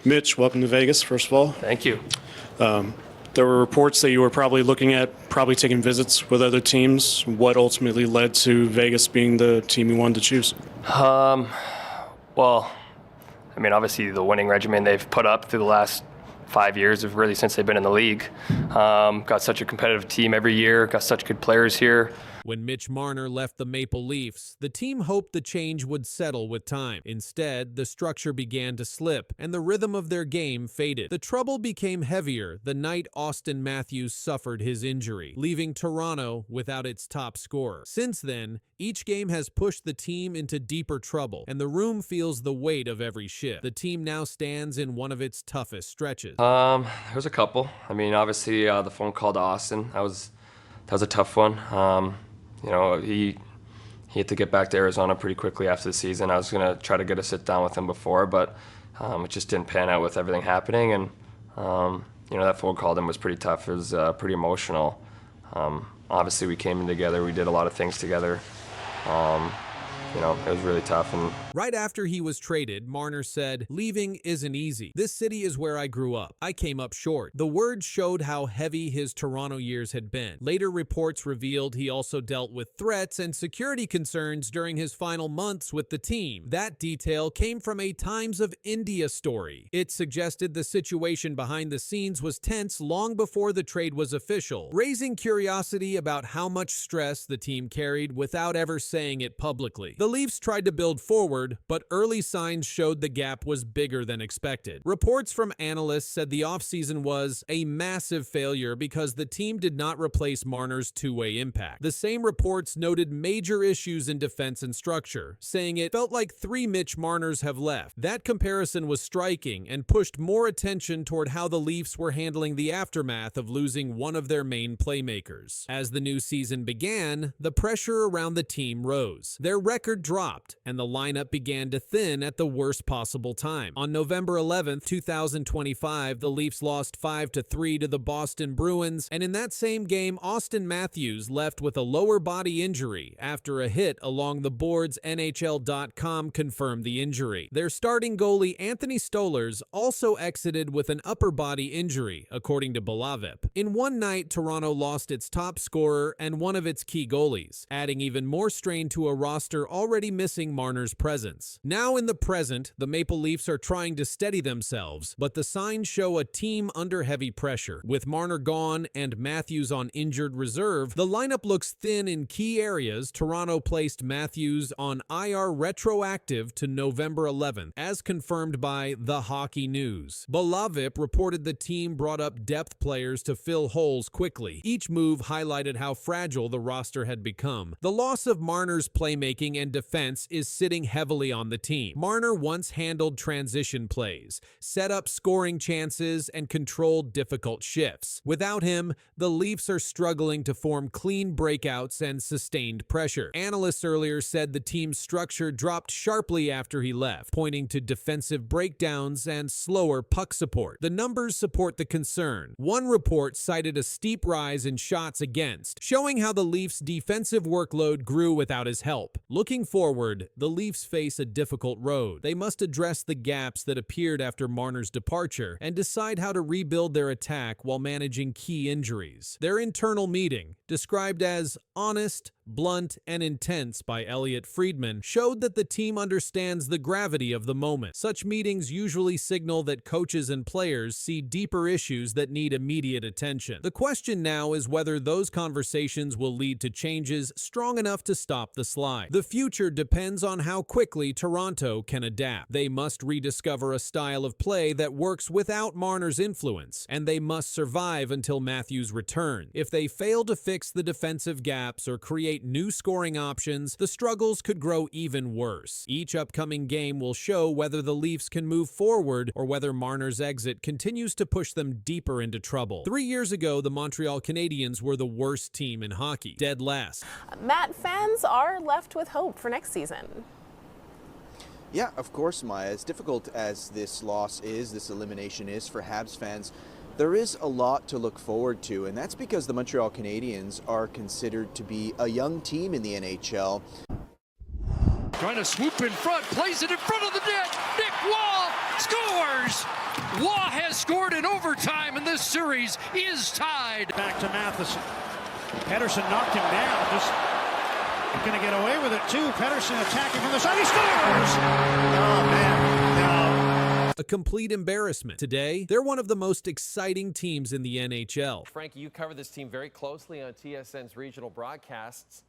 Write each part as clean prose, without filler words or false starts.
Mitch, welcome to Vegas, first of all. Thank you. There were reports that you were probably looking at taking visits with other teams. What ultimately led to Vegas being the team you wanted to choose? Well, I mean, obviously the winning regimen they've put up through the last 5 years, of really since they've been in the league. Got such a competitive team every year, got such good players here. When Mitch Marner left the Maple Leafs, the team hoped the change would settle with time. Instead, the structure began to slip, and the rhythm of their game faded. The trouble became heavier the night Auston Matthews suffered his injury, leaving Toronto without its top scorer. Since then, each game has pushed the team into deeper trouble, and the room feels the weight of every shift. The team now stands in one of its toughest stretches. There's a couple. I mean, obviously the phone call to Austin, that was a tough one. You know, he had to get back to Arizona pretty quickly after the season. I was going to try to get a sit down with him before, but it just didn't pan out with everything happening. And, you know, that phone call to him was pretty tough. It was pretty emotional. Obviously, we came in together. We did a lot of things together. You know, it was really tough. And right after he was traded, Marner said, "Leaving isn't easy. This city is where I grew up. I came up short." The words showed how heavy his Toronto years had been. Later reports revealed he also dealt with threats and security concerns during his final months with the team. That detail came from a Times of India story. It suggested the situation behind the scenes was tense long before the trade was official, raising curiosity about how much stress the team carried without ever saying it publicly. The Leafs tried to build forward, but early signs showed the gap was bigger than expected. Reports from analysts said the offseason was a massive failure because the team did not replace Marner's two-way impact. The same reports noted major issues in defense and structure, saying it felt like 3 Mitch Marners have left. That comparison was striking and pushed more attention toward how the Leafs were handling the aftermath of losing one of their main playmakers. As the new season began, the pressure around the team rose. Their record dropped, and the lineup began to thin at the worst possible time. On November 11th, 2025, the Leafs lost 5-3 to the Boston Bruins, and in that same game, Auston Matthews left with a lower body injury after a hit along the boards. NHL.com confirmed the injury. Their starting goalie, Anthony Stolarz, also exited with an upper body injury, according to Demidov. In one night, Toronto lost its top scorer and one of its key goalies, adding even more strain to a roster already missing Marner's presence. Now in the present, the Maple Leafs are trying to steady themselves, but the signs show a team under heavy pressure. With Marner gone and Matthews on injured reserve, the lineup looks thin in key areas. Toronto placed Matthews on IR retroactive to November 11th, as confirmed by The Hockey News. Demidov reported the team brought up depth players to fill holes quickly. Each move highlighted how fragile the roster had become. The loss of Marner's playmaking and defense is sitting heavily on the team. Marner once handled transition plays, set up scoring chances, and controlled difficult shifts. Without him, the Leafs are struggling to form clean breakouts and sustained pressure. Analysts earlier said the team's structure dropped sharply after he left, pointing to defensive breakdowns and slower puck support. The numbers support the concern. One report cited a steep rise in shots against, showing how the Leafs' defensive workload grew without his help. Looking forward, the Leafs face a difficult road. They must address the gaps that appeared after Marner's departure and decide how to rebuild their attack while managing key injuries. Their internal meeting, described as honest, blunt, and intense by Elliot Friedman, showed that the team understands the gravity of the moment. Such meetings usually signal that coaches and players see deeper issues that need immediate attention. The question now is whether those conversations will lead to changes strong enough to stop the slide. The future depends on how quickly Toronto can adapt. They must rediscover a style of play that works without Marner's influence, and they must survive until Matthews returns. If they fail to fix the defensive gaps or create new scoring options, the struggles could grow even worse. Each upcoming game will show whether the Leafs can move forward or whether Marner's exit continues to push them deeper into trouble. 3 years ago, the Montreal Canadiens were the worst team in hockey, dead last. Matt, fans are left with hope for next season. Yeah, of course, Maya. As difficult as this loss is, this elimination is for Habs fans, there is a lot to look forward to, and that's because the Montreal Canadiens are considered to be a young team in the NHL. Trying to swoop in front, plays it in front of the net. Nick Wall Scores! Waugh has scored in overtime, and this series is tied. Back to Matheson. Pettersson knocked him down. Just going to get away with it, too. Pettersson attacking from the side. He scores! Oh, man. No. A complete embarrassment. Today, they're one of the most exciting teams in the NHL. Frankie, you cover this team very closely on TSN's regional broadcasts.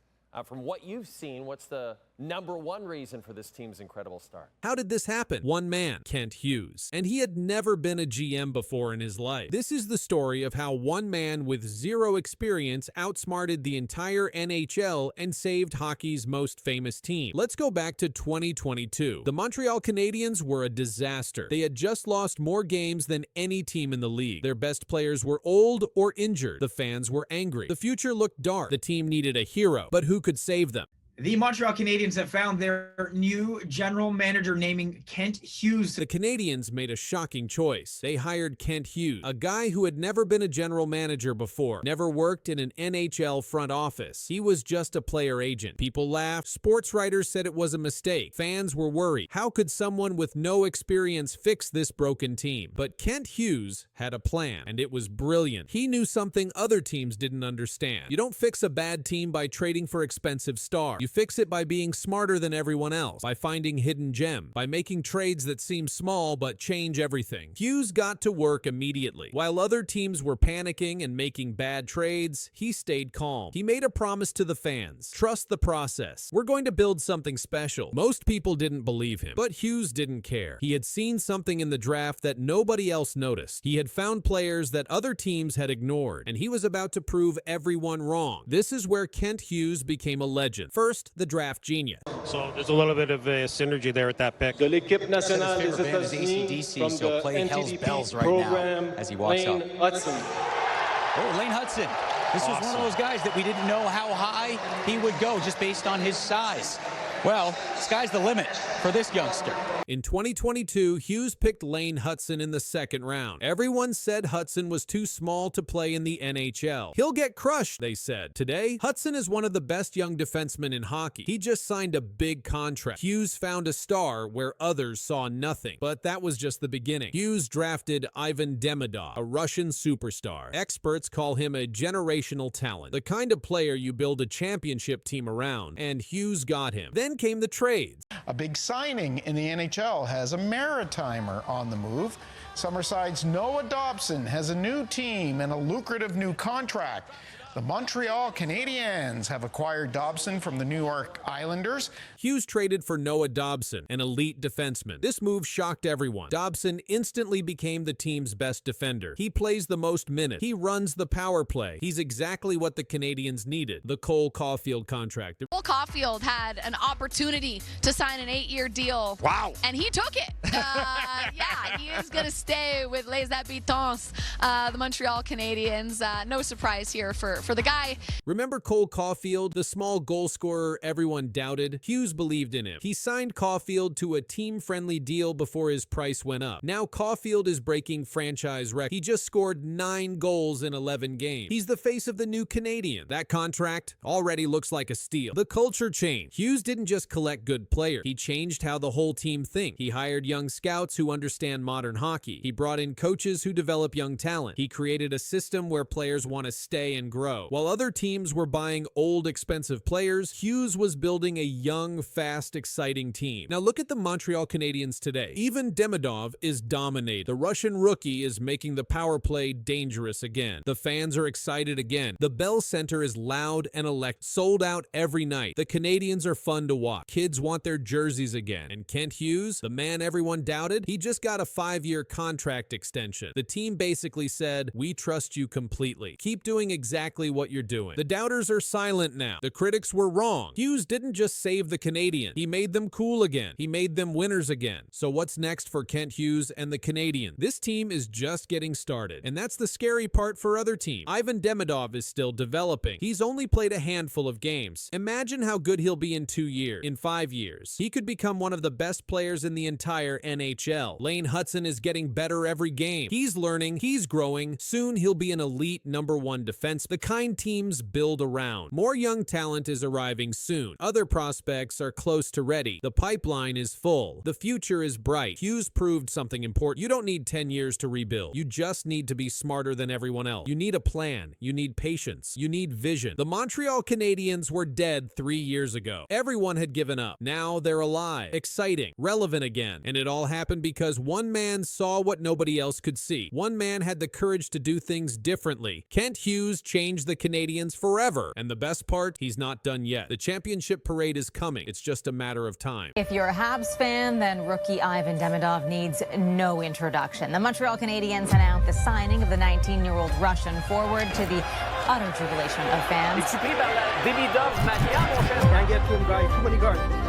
From what you've seen, what's the number one reason for this team's incredible start? How did this happen? One man, Kent Hughes. And he had never been a GM before in his life. This is the story of how one man with zero experience outsmarted the entire NHL and saved hockey's most famous team. Let's go back to 2022. The Montreal Canadiens were a disaster. They had just lost more games than any team in the league. Their best players were old or injured. The fans were angry. The future looked dark. The team needed a hero, but who could save them? The Montreal Canadiens have found their new general manager, naming Kent Hughes. The Canadiens made a shocking choice. They hired Kent Hughes, a guy who had never been a general manager before, never worked in an NHL front office. He was just a player agent. People laughed. Sports writers said it was a mistake. Fans were worried. How could someone with no experience fix this broken team? But Kent Hughes had a plan, and it was brilliant. He knew something other teams didn't understand. You don't fix a bad team by trading for expensive stars. You fix it by being smarter than everyone else, by finding hidden gems, by making trades that seem small but change everything. Hughes got to work immediately. While other teams were panicking and making bad trades, he stayed calm. He made a promise to the fans. Trust the process. We're going to build something special. Most people didn't believe him, but Hughes didn't care. He had seen something in the draft that nobody else noticed. He had found players that other teams had ignored, and he was about to prove everyone wrong. This is where Kent Hughes became a legend. First, the draft genius. So there's a little bit of synergy there at that pick. De l'équipe nationale des États-Unis from the NTDP program, as he walks Lane Hudson. Oh, Lane Hudson. This was one of those guys that we didn't know how high he would go just based on his size. Well, sky's the limit for this youngster. In 2022, Hughes picked Lane Hudson in the second round. Everyone said Hudson was too small to play in the NHL. He'll get crushed, they said. Today, Hudson is one of the best young defensemen in hockey. He just signed a big contract. Hughes found a star where others saw nothing. But that was just the beginning. Hughes drafted Ivan Demidov, a Russian superstar. Experts call him a generational talent, the kind of player you build a championship team around, and Hughes got him. Then came the trades. A big signing in the NHL has a Maritimer on the move. Summerside's Noah Dobson has a new team and a lucrative new contract. The Montreal Canadiens have acquired Dobson from the New York Islanders. Hughes traded for Noah Dobson, an elite defenseman. This move shocked everyone. Dobson instantly became the team's best defender. He plays the most minutes. He runs the power play. He's exactly what the Canadiens needed, the Cole Caulfield contract. Cole Caulfield had an opportunity to sign an 8-year deal. Wow. And he took it. Yeah, he is going to stay with Les Habitants, the Montreal Canadiens. No surprise here for the guy. Remember Cole Caulfield, the small goal scorer everyone doubted? Hughes believed in him. He signed Caulfield to a team-friendly deal before his price went up. Now Caulfield is breaking franchise record. He just scored 9 goals in 11 games. He's the face of the new Canadian. That contract already looks like a steal. The culture changed. Hughes didn't just collect good players. He changed how the whole team thinks. He hired young scouts who understand modern hockey. He brought in coaches who develop young talent. He created a system where players want to stay and grow. While other teams were buying old, expensive players, Hughes was building a young, fast, exciting team. Now look at the Montreal Canadiens today. Even Demidov is dominating. The Russian rookie is making the power play dangerous again. The fans are excited again. The Bell Center is loud and sold out every night. The Canadiens are fun to watch. Kids want their jerseys again. And Kent Hughes, the man everyone doubted, he just got a 5-year contract extension. The team basically said, "We trust you completely. Keep doing exactly what you're doing." The doubters are silent now. The critics were wrong. Hughes didn't just save the Canadiens. He made them cool again. He made them winners again. So what's next for Kent Hughes and the Canadiens? This team is just getting started. And that's the scary part for other teams. Ivan Demidov is still developing. He's only played a handful of games. Imagine how good he'll be in 2 years, in 5 years. He could become one of the best players in the entire NHL. Lane Hudson Hudson is getting better every game. He's learning, he's growing. Soon he'll be an elite #1 defense, the kind teams build around. More young talent is arriving soon. Other prospects are close to ready. The pipeline is full. The future is bright. Hughes proved something important. You don't need 10 years to rebuild. You just need to be smarter than everyone else. You need a plan. You need patience. You need vision. The Montreal Canadiens were dead 3 years ago. Everyone had given up. Now they're alive, exciting, relevant again. And it all happened because one man saw what nobody else could see. One man had the courage to do things differently. Kent Hughes changed the Canadiens forever. And the best part, he's not done yet. The championship parade is coming. It's just a matter of time. If you're a Habs fan, then rookie Ivan Demidov needs no introduction. The Montreal Canadiens announced the signing of the 19-year-old Russian forward to the utter jubilation of fans.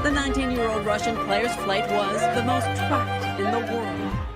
The 19-year-old Russian player's flight was the most tracked in the world.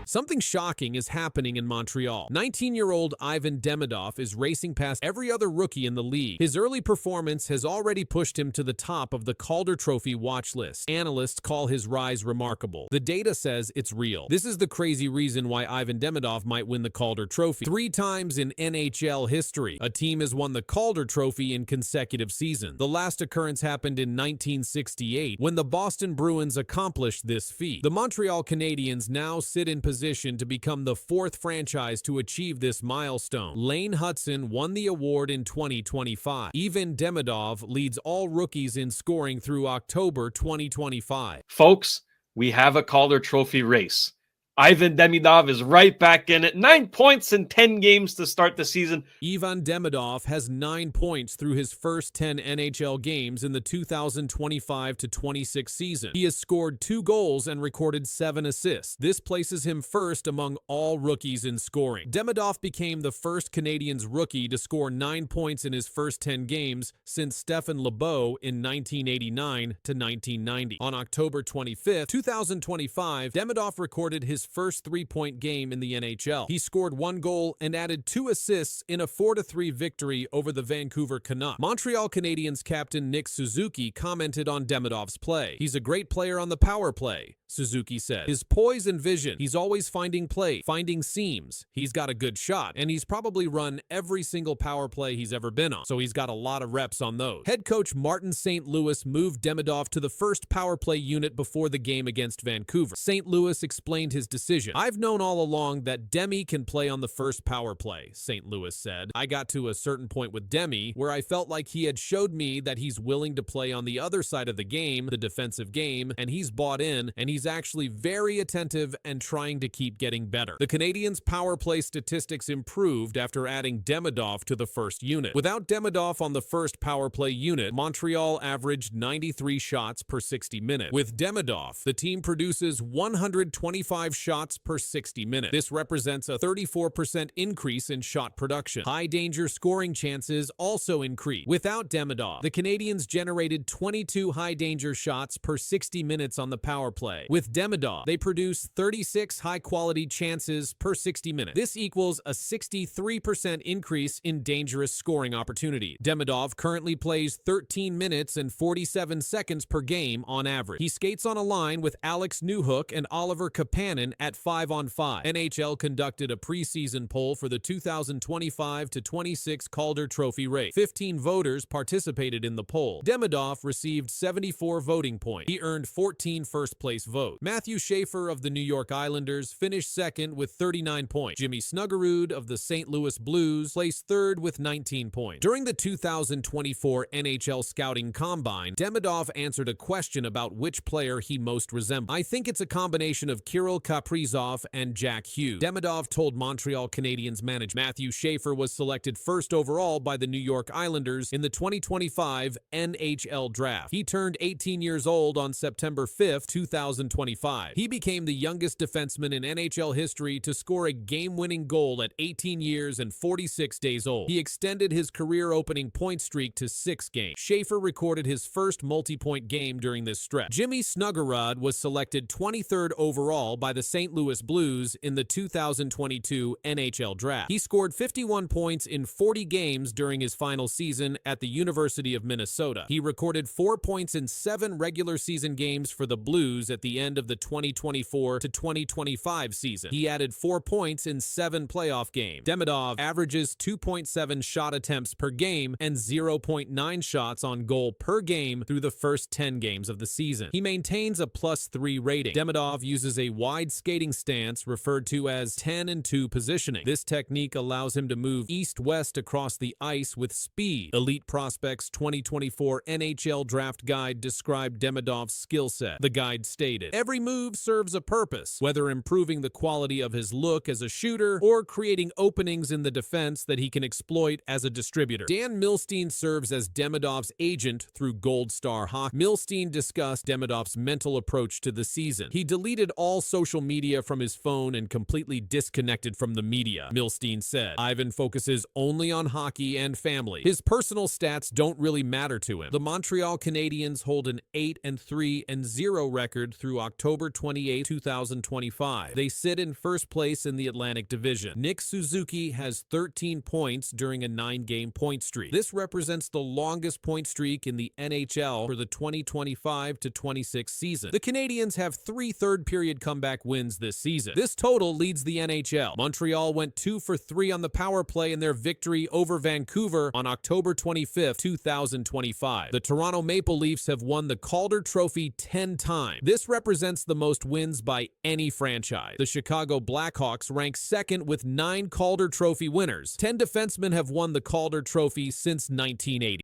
Something shocking is happening in Montreal. 19-year-old Ivan Demidov is racing past every other rookie in the league. His early performance has already pushed him to the top of the Calder Trophy watch list. Analysts call his rise remarkable. The data says it's real. This is the crazy reason why Ivan Demidov might win the Calder Trophy. 3 times in NHL history, a team has won the Calder Trophy in consecutive seasons. The last occurrence happened in 1968 when the Boston Bruins accomplished this feat. The Montreal Canadiens now sit in position to become the 4th franchise to achieve this milestone. Lane Hudson won the award in 2025. Ivan Demidov leads all rookies in scoring through October 2025. Folks, we have a Calder Trophy race. Ivan Demidov is right back in it. 9 points in 10 games to start the season. Ivan Demidov has 9 points through his first 10 NHL games in the 2025-26 season. He has scored 2 goals and recorded 7 assists. This places him first among all rookies in scoring. Demidov became the first Canadiens rookie to score 9 points in his first 10 games since Stephen Lebeau in 1989-1990. On October 25, 2025, Demidov recorded his first 3-point game in the NHL. He scored 1 goal and added 2 assists in a 4-3 victory over the Vancouver Canucks. Montreal Canadiens captain Nick Suzuki commented on Demidov's play. "He's a great player on the power play," Suzuki said. "His poise and vision, he's always finding play, finding seams. He's got a good shot, and he's probably run every single power play he's ever been on, so he's got a lot of reps on those." Head coach Martin St. Louis moved Demidov to the first power play unit before the game against Vancouver. St. Louis explained his decision. "I've known all along that Demi can play on the first power play," St. Louis said. "I got to a certain point with Demi where I felt like he had showed me that he's willing to play on the other side of the game, the defensive game, and he's bought in, and he's actually very attentive and trying to keep getting better." The Canadiens' power play statistics improved after adding Demidov to the first unit. Without Demidov on the first power play unit, Montreal averaged 93 shots per 60 minutes. With Demidov, the team produces 125 shots per 60 minutes. This represents a 34% increase in shot production. High danger scoring chances also increase. Without Demidov, the Canadiens generated 22 high danger shots per 60 minutes on the power play. With Demidov, they produce 36 high quality chances per 60 minutes. This equals a 63% increase in dangerous scoring opportunities. Demidov currently plays 13 minutes and 47 seconds per game on average. He skates on a line with Alex Newhook and Oliver Kapanen at 5-on-5. NHL conducted a preseason poll for the 2025-26 Calder Trophy race. 15 voters participated in the poll. Demidov received 74 voting points. He earned 14 first-place votes. Matthew Schaefer of the New York Islanders finished second with 39 points. Jimmy Snuggerud of the St. Louis Blues placed third with 19 points. During the 2024 NHL Scouting Combine, Demidov answered a question about which player he most resembled. "I think it's a combination of Kirill Kaprizov and Jack Hughes," Demidov told Montreal Canadiens manager. Matthew Schaefer was selected first overall by the New York Islanders in the 2025 NHL Draft. He turned 18 years old on September 5, 2025. He became the youngest defenseman in NHL history to score a game-winning goal at 18 years and 46 days old. He extended his career-opening point streak to 6 games. Schaefer recorded his first multi-point game during this stretch. Jimmy Snuggerud was selected 23rd overall by the St. Louis Blues in the 2022 NHL Draft. He scored 51 points in 40 games during his final season at the University of Minnesota. He recorded 4 points in 7 regular season games for the Blues at the end of the 2024 to 2025 season. He added 4 points in 7 playoff games. Demidov averages 2.7 shot attempts per game and 0.9 shots on goal per game through the first 10 games of the season. He maintains a +3 rating. Demidov uses a wide skating stance referred to as 10-2 positioning. This technique allows him to move east-west across the ice with speed. Elite Prospects 2024 NHL Draft Guide described Demidov's skill set. The guide stated, "Every move serves a purpose, whether improving the quality of his look as a shooter or creating openings in the defense that he can exploit as a distributor." Dan Milstein serves as Demidov's agent through Gold Star Hockey. Milstein discussed Demidov's mental approach to the season. He deleted all social media from his phone and completely disconnected from the media. Milstein said, "Ivan focuses only on hockey and family. His personal stats don't really matter to him." The Montreal Canadiens hold an 8-3-0 record through October 28, 2025. They sit in first place in the Atlantic Division. Nick Suzuki has 13 points during a 9-game point streak. This represents the longest point streak in the NHL for the 2025 to 26 season. The Canadiens have 3 third-period comeback wins this season. This total leads the NHL. Montreal went 2 for 3 on the power play in their victory over Vancouver on October 25, 2025. The Toronto Maple Leafs have won the Calder Trophy 10 times. This represents the most wins by any franchise. The Chicago Blackhawks rank second with 9 Calder Trophy winners. 10 defensemen have won the Calder Trophy since 1980.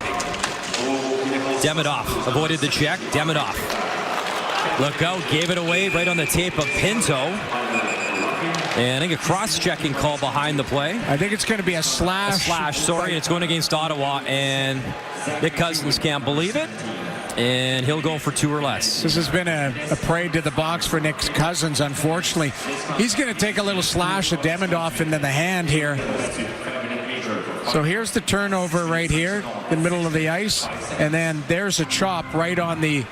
Demidov avoided the check. Demidov. Look out, gave it away right on the tape of Pinto. And I think a cross-checking call behind the play. I think it's going to be a slash. A slash, sorry. It's going against Ottawa, and Nick Cousins can't believe it. And he'll go for 2 or less. This has been a parade to the box for Nick Cousins, unfortunately. He's going to take a little slash of Demidov into the hand here. So here's the turnover right here, the middle of the ice. And then there's a chop right on the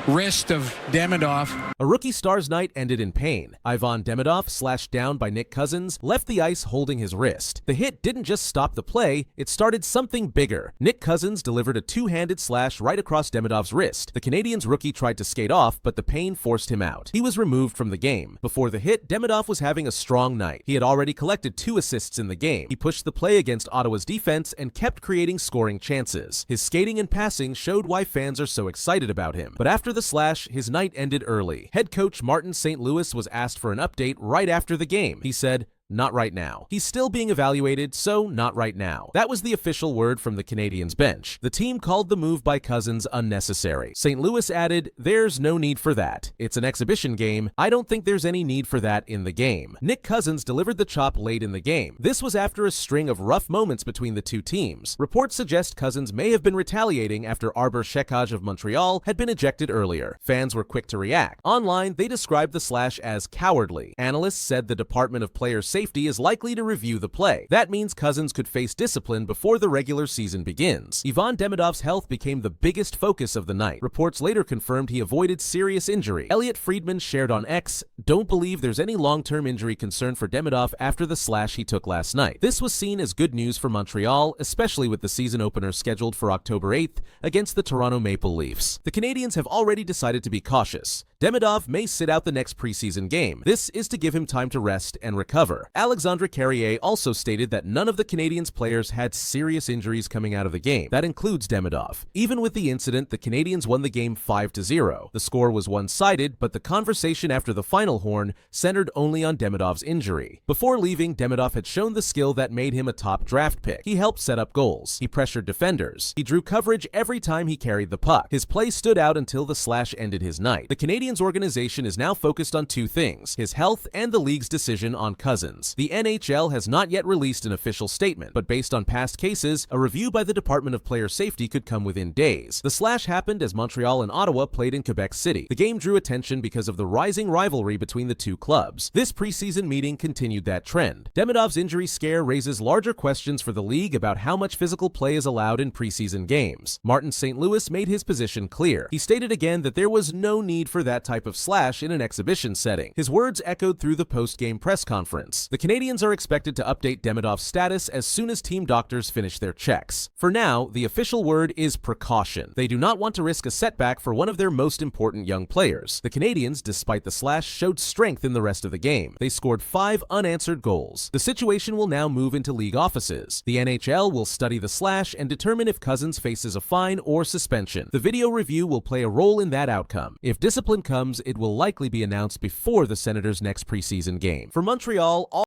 wrist of Demidov. A rookie star's night ended in pain. Ivan Demidov, slashed down by Nick Cousins, left the ice holding his wrist. The hit didn't just stop the play, it started something bigger. Nick Cousins delivered a 2-handed slash right across Demidov's wrist. The Canadiens rookie tried to skate off, but the pain forced him out. He was removed from the game. Before the hit, Demidov was having a strong night. He had already collected 2 assists in the game. He pushed the play against Ottawa's defense and kept creating scoring chances. His skating and passing showed why fans are so excited about him. But after the slash, his night ended early. Head coach Martin St. Louis was asked for an update right after the game. He said, "Not right now. He's still being evaluated, so not right now." That was the official word from the Canadiens bench. The team called the move by Cousins unnecessary. St. Louis added, "There's no need for that. It's an exhibition game. I don't think there's any need for that in the game." Nick Cousins delivered the chop late in the game. This was after a string of rough moments between the two teams. Reports suggest Cousins may have been retaliating after Arbor Shekaj of Montreal had been ejected earlier. Fans were quick to react. Online, they described the slash as cowardly. Analysts said the Department of Player Safety is likely to review the play. That means Cousins could face discipline before the regular season begins. Ivan Demidov's health became the biggest focus of the night. Reports later confirmed he avoided serious injury. Elliot Friedman shared on X, "Don't believe there's any long-term injury concern for Demidov after the slash he took last night." This was seen as good news for Montreal, especially with the season opener scheduled for October 8th against the Toronto Maple Leafs. The Canadiens have already decided to be cautious. Demidov may sit out the next preseason game. This is to give him time to rest and recover. Alexandre Carrier also stated that none of the Canadiens players had serious injuries coming out of the game. That includes Demidov. Even with the incident, the Canadiens won the game 5-0. The score was one-sided, but the conversation after the final horn centered only on Demidov's injury. Before leaving, Demidov had shown the skill that made him a top draft pick. He helped set up goals. He pressured defenders. He drew coverage every time he carried the puck. His play stood out until the slash ended his night. The Canadiens organization is now focused on 2 things: his health and the league's decision on Cousins. The NHL has not yet released an official statement, but based on past cases, a review by the Department of Player Safety could come within days. The slash happened as Montreal and Ottawa played in Quebec City. The game drew attention because of the rising rivalry between the two clubs. This preseason meeting continued that trend. Demidov's injury scare raises larger questions for the league about how much physical play is allowed in preseason games. Martin St. Louis made his position clear. He stated again that there was no need for that that type of slash in an exhibition setting. His words echoed through the post-game press conference. The Canadiens are expected to update Demidov's status as soon as team doctors finish their checks. For now, the official word is precaution. They do not want to risk a setback for one of their most important young players. The Canadiens, despite the slash, showed strength in the rest of the game. They scored 5 unanswered goals. The situation will now move into league offices. The NHL will study the slash and determine if Cozens faces a fine or suspension. The video review will play a role in that outcome. If discipline comes, it will likely be announced before the Senators' next preseason game. For Montreal, all